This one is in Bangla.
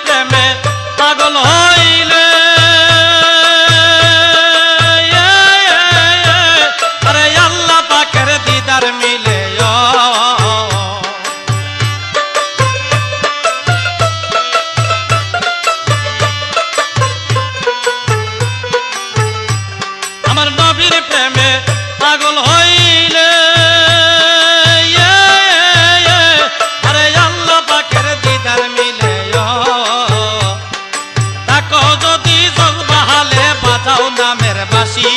প্রেমে পাগল হইলে আরে আল্লাহ পাকের দিদার মিলে আমার নবীর প্রেমে পাগল হইলে আরে আল্লাহ পাকের দিদার মিলে তাকো যদি জজবাহালে বাজাও নামের বাঁশি